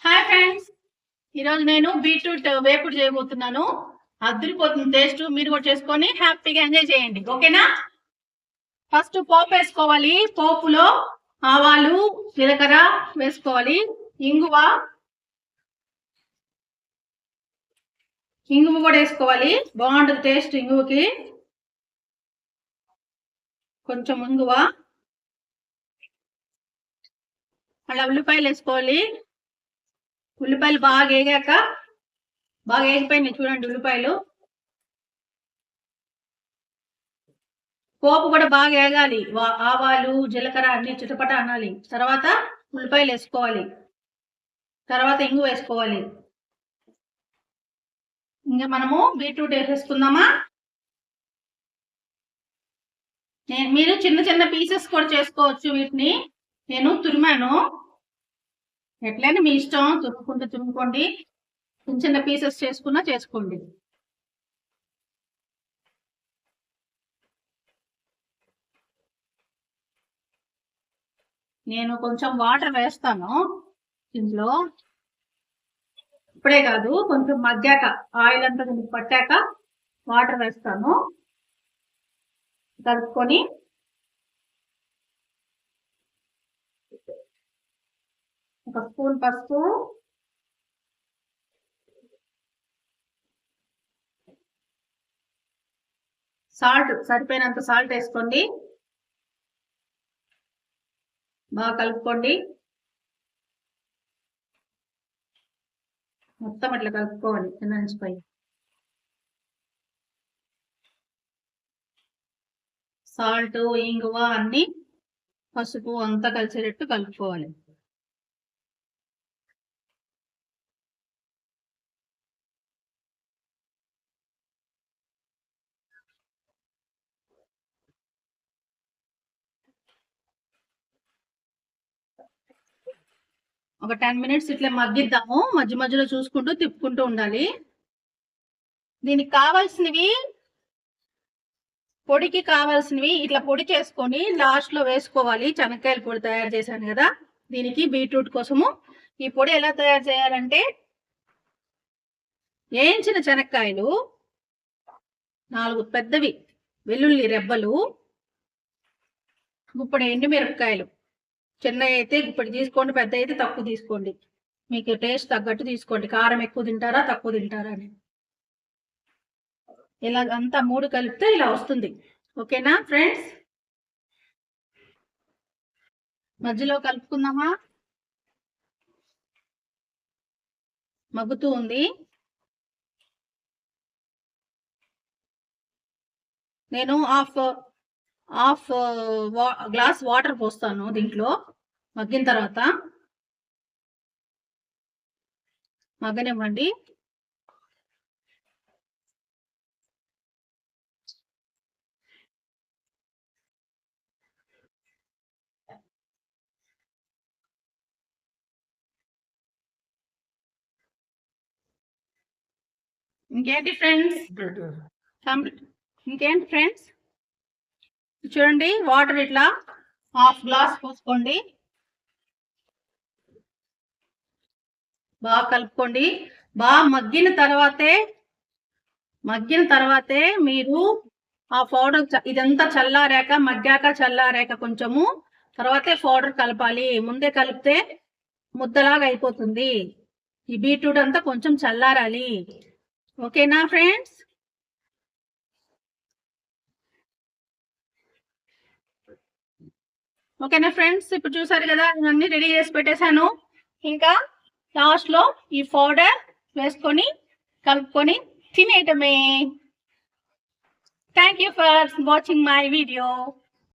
Hi friends, ఈరోజు నేను beetroot వేపుడు చేయబోతున్నాను. అద్దరిపోతుంది టేస్ట్. మీరు కూడా చేసుకొని హ్యాపీగా ఎంజాయ్ చేయండి. ఓకేనా? ఫస్ట్ పోపు వేసుకోవాలి. పోపులో ఆవాలు, జీలకర్ర వేసుకోవాలి. ఇంగువ కూడా వేసుకోవాలి. బాగుంటుంది టేస్ట్ ఇంగువకి. కొంచెం ఇంగువ, అలా ఉల్లిపాయలు వేసుకోవాలి. ఉల్లిపాయలు బాగా వేగిపోయినాయి చూడండి. ఉల్లిపాయలు పోపు కూడా బాగా వేగాలి. ఆవాలు, జీలకర్ర అన్ని చిటపట అనాలి. తర్వాత ఉల్లిపాయలు వేసుకోవాలి. తర్వాత ఇంగు వేసుకోవాలి. ఇంకా మనము బీట్రూట్ వేసేసుకుందామా? మీరు చిన్న చిన్న పీసెస్ కూడా చేసుకోవచ్చు. వీటిని నేను తురిమాను. ఎట్లయినా మీ ఇష్టం, తురుముకోండి. చిన్న చిన్న పీసెస్ చేసుకున్నా చేసుకోండి. నేను కొంచెం వాటర్ వేస్తాను ఇందులో. ఇప్పుడే కాదు, కొంచెం మగ్గాక, ఆయిల్ అంతా పట్టాక వాటర్ వేస్తాను. కలుపుకొని ఒక స్పూన్ పసుపు, సాల్ట్, సరిపోయినంత సాల్ట్ వేసుకోండి. బాగా కలుపుకోండి. మొత్తం అట్లా కలుపుకోవాలి కింద నుంచి పై. సాల్ట్, ఇంగువ అన్ని, పసుపు అంతా కలిసేటట్టు కలుపుకోవాలి. ఒక 10 మినిట్స్ ఇట్లా మగ్గిద్దాము. మధ్య మధ్యలో చూసుకుంటూ తిప్పుకుంటూ ఉండాలి. దీనికి కావాల్సినవి, పొడికి కావాల్సినవి ఇట్లా పొడి చేసుకొని లాస్ట్ లో వేసుకోవాలి. శనక్కాయల పొడి తయారు చేశాను కదా దీనికి, బీట్రూట్ కోసము. ఈ పొడి ఎలా తయారు చేయాలంటే, వేయించిన శనక్కాయలు 4 పెద్దవి, వెల్లుల్లి రెబ్బలు, గుప్పడి ఎండుమిరపకాయలు. చిన్నవి అయితే గుప్పడి తీసుకోండి, పెద్ద అయితే తక్కువ తీసుకోండి. మీకు టేస్ట్ తగ్గట్టు తీసుకోండి. కారం ఎక్కువ తింటారా తక్కువ తింటారా అని. ఇలా అంతా 3 కలిపితే ఇలా వస్తుంది. ఓకేనా ఫ్రెండ్స్? మధ్యలో కలుపుకుందామా? మగ్గుతూ ఉంది. నేను హాఫ్ గ్లాస్ వాటర్ పోస్తాను దీంట్లో. మగ్గిన తర్వాత మగ్గనివ్వండి. ఇంకేంటి ఫ్రెండ్స్, చూడండి. వాటర్ ఇట్లా హాఫ్ గ్లాస్ పోసుకోండి. బాగా కలుపుకోండి. బాగా మగ్గిన తర్వాతే మీరు ఆ పౌడర్, ఇదంతా చల్లారాక, చల్లారాక కొంచెము తర్వాతే పౌడర్ కలపాలి. ముందే కలిపితే ముద్దలాగా అయిపోతుంది. ఈ బీట్రూట్ అంతా కొంచెం చల్లారాలి. ఓకేనా ఫ్రెండ్స్? ఓకేనా ఫ్రెండ్స్? ఇప్పుడు చూసారు కదా, అన్ని రెడీ చేసి పెట్టేశాను. ఇంకా లాస్ట్ లో ఈ పౌడర్ వేసుకొని కలుపుకొని తినేయటమే. Thank you for watching my video.